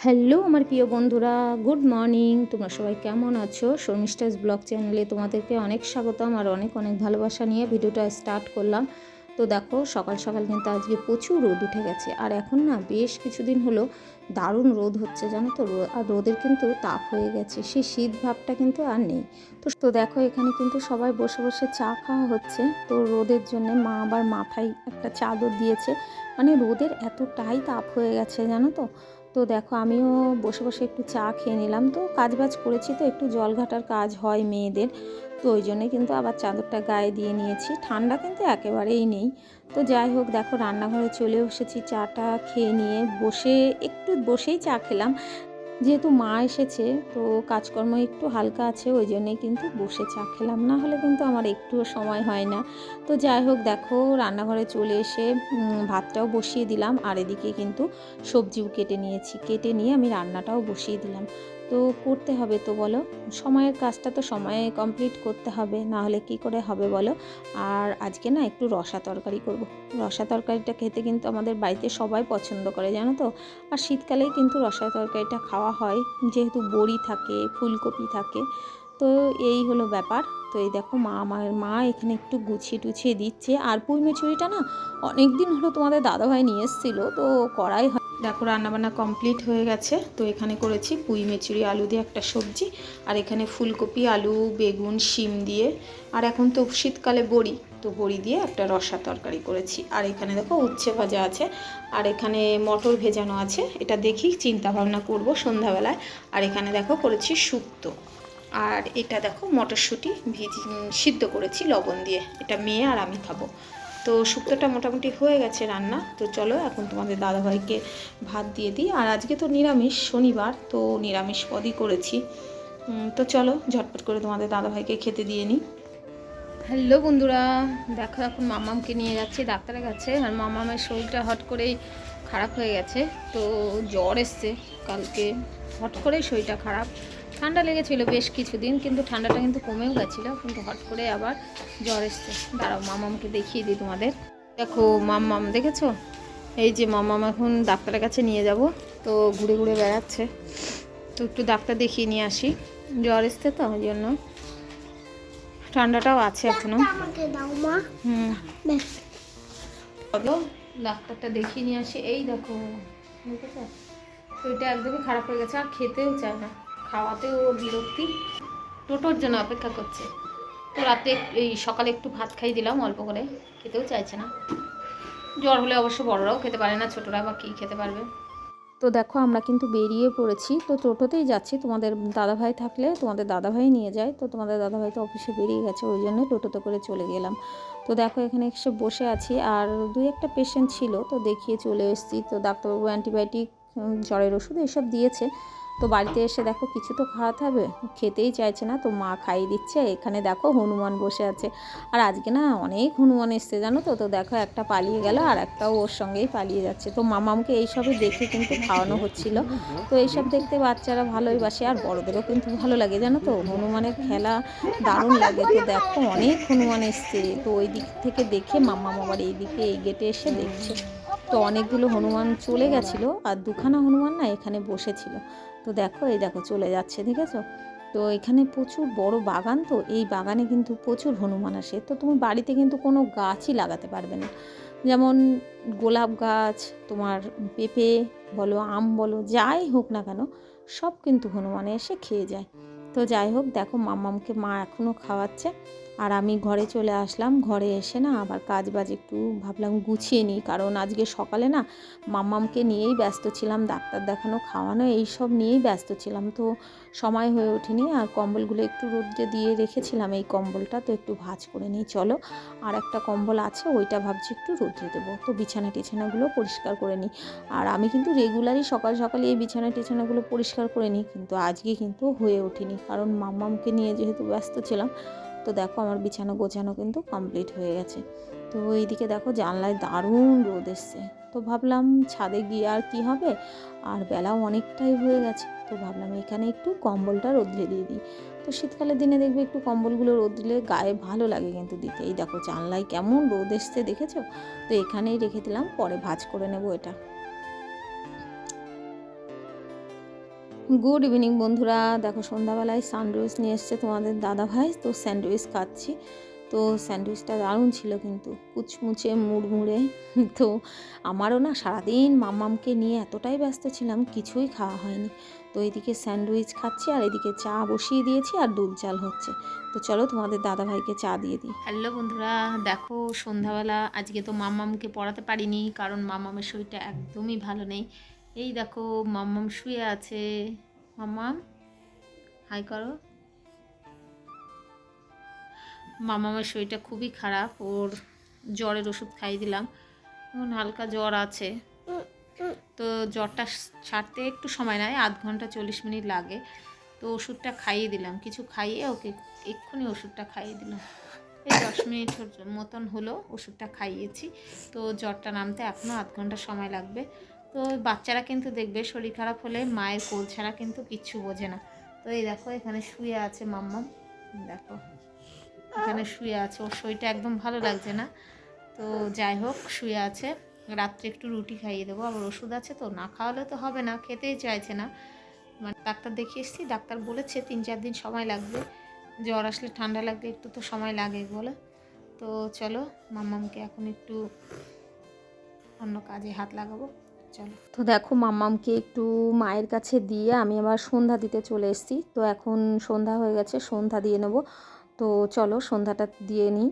Hello আমার প্রিয় বন্ধুরা, গুড মর্নিং। তোমরা সবাই কেমন আছো? শর্মিষ্ঠাস ব্লগ চ্যানেলে তোমাদেরকে অনেক স্বাগতম আর অনেক অনেক ভালোবাসা নিয়ে ভিডিওটা স্টার্ট করলাম। তো দেখো সকাল সকাল কিন্তু আজকে প্রচুর রোদ উঠে গেছে, আর এখন না বেশ কিছুদিন হলো দারুণ রোদ হচ্ছে, জানো তো। আর রোদের কিন্তু তাপ হয়ে গেছে, সেই শীত ভাবটা কিন্তু আর নেই। তো দেখো এখানে কিন্তু সবাই বসে বসে চা খাওয়া হচ্ছে। তো রোদের জন্য মা আবার মাথায় একটা চাদর দিয়েছে, মানে রোদের এতটাই তাপ হয়ে গেছে জানো তো। তো দেখো আমিও বসে বসে একটু চা খেয়ে নিলাম। তো কাজবাজ করেছি, তো একটু জল ঘাটার কাজ হয় মেয়েদের, তো ওই জন্যে কিন্তু আবার চাদরটা গায়ে দিয়ে নিয়েছি। ঠান্ডা কিন্তু একেবারেই নেই। তো যাই হোক দেখো রান্নাঘরে চলে এসেছি, চাটা খেয়ে নিয়ে একটু বসেই চা খেলাম। যেহেতু মা এসেছে তো কাজকর্ম একটু হালকা আছে, ওই জন্যেই কিন্তু বসে চা খেলাম, না হলে কিন্তু আমার একটুও সময় হয় না। তো যাই হোক দেখো রান্নাঘরে চলে এসে ভাতটাও বসিয়ে দিলাম, আর এদিকে কিন্তু সবজিও কেটে নিয়েছি, কেটে নিয়ে আমি রান্নাটাও বসিয়ে দিলাম। তো করতে হবে তো বলো, সময়ের কাজটা তো সময়ে কমপ্লিট করতে হবে, না হলে কি করে হবে বলো। আর আজকে না একটু রসা তরকারি করব। রসা তরকারিটা খেতে কিন্তু আমাদের বাড়িতে সবাই পছন্দ করে জানো তো। আর শীতকালেই কিন্তু রসা তরকারিটা খাওয়া হয়, যেহেতু বড়ি থাকে, ফুলকপি থাকে। তো এই হলো ব্যাপার। তো এই দেখো মা এখানে একটু গুছিয়ে টুছিয়ে দিচ্ছে। আর পুঁই মিচুরিটা না অনেক দিন হলো তোমাদের দাদাভাই নিয়ে এসেছিলো, তো করাই হয়। দেখো রান্নাবান্না কমপ্লিট হয়ে গেছে। তো এখানে করেছি পুঁই মিচুরি আলু দিয়ে একটা সবজি, আর এখানে ফুলকপি আলু বেগুন শিম দিয়ে, আর এখন তো শীতকালে বড়ি, তো বড়ি দিয়ে একটা রসা তরকারি করেছি। আর এখানে দেখো উচ্ছে ভাজা আছে, আর এখানে মটর ভেজানো আছে, এটা দেখি চিন্তা ভাবনা করব সন্ধ্যাবেলায়। আর এখানে দেখো করেছি শুক্তো, আর এটা দেখো মটরশুঁটি সিদ্ধ করেছি লবণ দিয়ে, এটা মেয়ে আর আমি খাবো। তো শুক্তোটা মোটামুটি হয়ে গেছে রান্না। তো চলো এখন তোমাদের দাদাভাইকে ভাত দিয়ে দিই। আর আজকে তো নিরামিষ, শনিবার, তো নিরামিষ পদই করেছি। তো চলো ঝটপট করে তোমাদের দাদাভাইকে খেতে দিয়ে নিই। হ্যালো বন্ধুরা, দেখো এখন মামামকে নিয়ে যাচ্ছি ডাক্তারের কাছে। আর মামামের শরীরটা হট করেই খারাপ হয়ে গেছে, তো জ্বর এসছে কালকে, হট করেই শরীরটা খারাপ। ঠান্ডা লেগেছিল বেশ কিছুদিন, কিন্তু ঠান্ডাটা কিন্তু কমেও গেছিলো, কিন্তু হট করে আবার জ্বর এসছে। দাঁড়াও মামামকে দেখিয়ে দিই তোমাদের। দেখো মামাম দেখেছো, এই যে মামাম এখন ডাক্তারের কাছে নিয়ে যাব। তো ঘুরে ঘুরে বেড়াচ্ছে, তো একটু ডাক্তার দেখিয়ে নিয়ে আসি। জ্বর এসছে তো ওই জন্য, ঠান্ডাটাও আছে এখনো। ডাক্তারটা দেখিয়ে নিয়ে আসি। এই দেখো দেখেছো, শরীরটা একদমই খারাপ হয়ে গেছে, আর খেতেও চায় না, খাওয়াতেও বিরক্তি। টোটোর জন্য অপেক্ষা করছে। তো রাতে এই সকালে একটু ভাত খাই দিলাম অল্প করে, খেতেও চাইছে না। জ্বর হলে অবশ্য বড়রাও খেতে পারে না, ছোটরা বা কী খেতে পারবে। তো দেখো আমরা কিন্তু বেরিয়ে পড়েছি, তো টোটোতেই যাচ্ছি। তোমাদের দাদাভাই থাকলে তোমাদের দাদাভাই নিয়ে যায়, তো তোমাদের দাদাভাই তো অফিসে বেরিয়ে গেছে, ওই জন্য টোটোতে করে চলে গেলাম। তো দেখো এখানে এসে বসে আছি, আর দুই একটা পেশেন্ট ছিল, তো দেখিয়ে চলে এসেছি। তো ডাক্তারবাবু অ্যান্টিবায়োটিক, জ্বরের ওষুধ এসব দিয়েছে। তো বাড়িতে এসে দেখো কিছু তো খাওয়াতে হবে, খেতেই চাইছে না, তো মা খাইয়ে দিচ্ছে। এখানে দেখো হনুমান বসে আছে, আর আজকে না অনেক হনুমান এসছে জানো তো। তো দেখো একটা পালিয়ে গেল, আর একটাও ওর সঙ্গেই পালিয়ে যাচ্ছে। তো মামামকে এইসবই দেখে কিন্তু খাওয়ানো হচ্ছিল। তো এইসব দেখতে বাচ্চারা ভালোই বাসে, আর বড়দেরও কিন্তু ভালো লাগে জানো তো, হনুমানের খেলা দারুণ লাগে। তো দেখো অনেক হনুমান এসছে, তো ওই দিক থেকে দেখে মামাম আবার এইদিকে এই গেটে এসে দেখছে। তো অনেকগুলো হনুমান চলে গেছিলো, আর দুখানা হনুমান না এখানে বসেছিল। তো দেখো এই দেখো চলে যাচ্ছে, দেখেছো। তো এখানে প্রচুর বড় বাগান, তো এই বাগানে কিন্তু প্রচুর হনুমান আসে। তো তুমি বাড়িতে কিন্তু কোনো গাছই লাগাতে পারবে না, যেমন গোলাপ গাছ, তোমার পেঁপে বলো, আম বলো, যাই হোক না কেন, সব কিন্তু হনুমানে এসে খেয়ে যায়। তো যাই হোক দেখো মাম্মামকে মা এখনও খাওয়াচ্ছে, আর আমি ঘরে চলে আসলাম। ঘরে এসে না আবার কাজ বাজ একটু ভাবলাম গুছিয়ে নিই, কারণ আজকে সকালে না মাম্মামকে নিয়েই ব্যস্ত ছিলাম, ডাক্তার দেখানো খাওয়ানো এইসব নিয়েই ব্যস্ত ছিলাম, তো সময় হয়ে ওঠেনি। আর কম্বলগুলো একটু রোদ্রে দিয়ে রেখেছিলাম, এই কম্বলটা তো একটু ভাঁজ করে নিই চলো। আর একটা কম্বল আছে, ওইটা ভাবছি একটু রোদ্রে দেবো। তো বিছানা টিছানাগুলো পরিষ্কার করে নিই। আর আমি কিন্তু রেগুলারই সকাল সকালে এই বিছানা টিছানাগুলো পরিষ্কার করে নিই, কিন্তু আজকে কিন্তু হয়ে ওঠেনি, কারণ মাম্মামকে নিয়ে যেহেতু ব্যস্ত ছিলাম। তো দেখো আমার বিছানা গোছানো কিন্তু কমপ্লিট হয়ে গেছে। তো এইদিকে দেখো জানলায় দারুণ রোদ এসছে। তো ভাবলাম ছাদে গিয়ে আর কি হবে, আর বেলাও অনেকটাই হয়ে গেছে, তো ভাবলাম এখানে একটু কম্বলটা রোদ্রে দিয়ে দিই। তো শীতকালের দিনে দেখবে একটু কম্বলগুলো রোদ দিলে গায়ে ভালো লাগে কিন্তু দিতে। এই দেখো জানলায় কেমন রোদ এসছে দেখেছো। তো এখানেই রেখে দিলাম, পরে ভাঁজ করে নেবো এটা। গুড ইভিনিং বন্ধুরা, দেখো সন্ধ্যাবেলায় স্যান্ডউইচ নিয়ে এসছে তোমাদের দাদা ভাই। তো স্যান্ডউইচ খাচ্ছি। তো স্যান্ডউইচটা দারুণ ছিল কিন্তু কুচমুচে মুড়মুড়ে। তো আমারও না সারাদিন মাম্মামকে নিয়ে এতটাই ব্যস্ত ছিলাম, কিছুই খাওয়া হয়নি। তো এদিকে স্যান্ডউইচ খাচ্ছি আর এদিকে চা বসিয়ে দিয়েছি আর দুধ জাল হচ্ছে। তো চলো তোমাদের দাদা ভাইকে চা দিয়ে দিই। হ্যালো বন্ধুরা, দেখো সন্ধ্যাবেলা আজকে তো মাম্মামকে পড়াতে পারিনি, কারণ মাম্মামের শরীরটা একদমই ভালো নেই। এই দেখো মাম্মাম শুয়ে আছে। মাম্মাম হাই করো। মাম্মামের শরীরটা খুবই খারাপ, ওর জ্বরের ওষুধ খাইয়ে দিলাম, এখন হালকা জ্বর আছে। তো জ্বরটা ছাড়তে একটু সময় নেয়, 0.5 ঘন্টা 40 মিনিট লাগে। তো ওষুধটা খাইয়ে দিলাম, কিছু খাইয়ে ওকে এক্ষুনি ওষুধটা খাইয়ে দিলাম। এই 10 মিনিট মতন হলো ওষুধটা খাইয়েছি। তো জ্বরটা নামতে এখনও 0.5 ঘন্টা সময় লাগবে। তো বাচ্চারা কিন্তু দেখবে শরীর খারাপ হলে মায়ের কোল ছাড়া কিন্তু কিচ্ছু বোঝে না। তো এই দেখো এখানে শুয়ে আছে মাম্মাম, দেখো এখানে শুয়ে আছে, ওর শরীরটা একদম ভালো লাগছে না। তো যাই হোক শুয়ে আছে, রাত্রে একটু রুটি খাইয়ে দেবো, আবার ওষুধ আছে তো না খাওয়ালে তো হবে না, খেতেই চাইছে না। মানে ডাক্তার দেখিয়ে এসেছি, ডাক্তার বলেছে 3-4 দিন সময় লাগবে, জ্বর আসলে ঠান্ডা লাগলে একটু তো সময় লাগে বলে। তো চলো মাম্মামকে এখন একটু অন্য কাজে হাত লাগাবো, চলো। তো দেখো মাম্মামকে একটু মায়ের কাছে দিয়ে আমি আবার সন্ধ্যা দিতে চলে এসেছি। তো এখন সন্ধ্যা হয়ে গেছে, সন্ধ্যা দিয়ে নেব। তো চলো সন্ধ্যাটা দিয়ে নিই।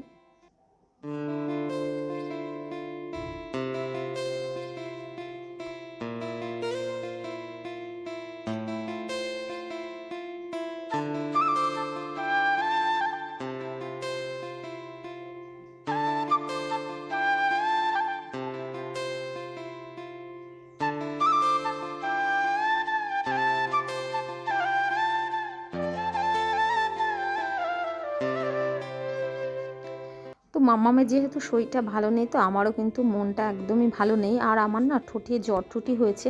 তো মাম্মামের যেহেতু শরীরটা ভালো নেই, তো আমারও কিন্তু মনটা একদমই ভালো নেই। আর আমার না ঠোঁটে জ্বর-টুটি হয়েছে।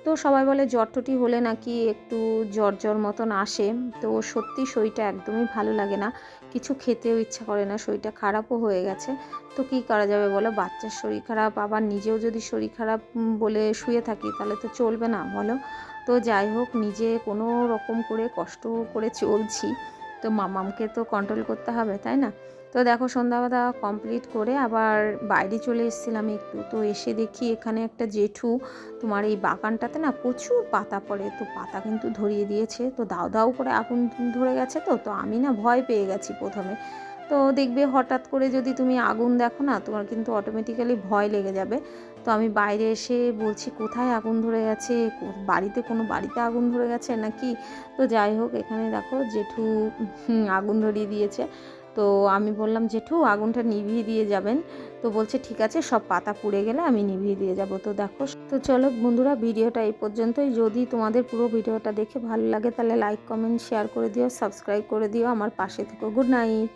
তো সবাই বলে জ্বর-টুটি হলে নাকি একটু জ্বর জ্বর মতন আসে। তো সত্যি শরীরটা একদমই ভালো লাগে না, কিছু খেতেও ইচ্ছা করে না, শরীরটা খারাপও হয়ে গেছে। তো কী করা যাবে বলো, বাচ্চার শরীর খারাপ, আবার নিজেও যদি শরীর খারাপ বলে শুয়ে থাকি তাহলে তো চলবে না বলো। তো যাই হোক, নিজে কোনো রকম করে কষ্ট করে চলছি। তো মাম্মামকে তো কন্ট্রোল করতে হবে, তাই না? তো দেখো সন্ধ্যাবেলা কমপ্লিট করে আবার বাইরে চলে এসেছিলাম একটু। তো এসে দেখি এখানে একটা জেঠু, তোমার এই বাগানটাতে না প্রচুর পাতা পড়ে, তো পাতা কিন্তু ধরিয়ে দিয়েছে। তো দাও দাও করে আগুন ধরে গেছে। তো তো আমি না ভয় পেয়ে গেছি প্রথমে। তো দেখবে হঠাৎ করে যদি তুমি আগুন দেখো না, তোমার কিন্তু অটোমেটিক্যালি ভয় লেগে যাবে। তো আমি বাইরে এসে বলছি কোথায় আগুন ধরে গেছে, বাড়িতে আগুন ধরে গেছে নাকি। তো যাই হোক এখানে দেখো জেঠু আগুন ধরিয়ে দিয়েছে। তো আমি বললাম জেঠু আগুনটা নিভিয়ে দিয়ে যাবেন। তো বলছে ঠিক আছে, সব পাতা পুড়ে গেলে আমি নিভিয়ে দিয়ে যাব। তো দেখো, তো চলো বন্ধুরা ভিডিওটা এই পর্যন্তই। যদি তোমাদের পুরো ভিডিওটা দেখে ভালো লাগে তাহলে লাইক কমেন্ট শেয়ার করে দিও, সাবস্ক্রাইব করে দিও, আমার পাশে থেকো। Good night.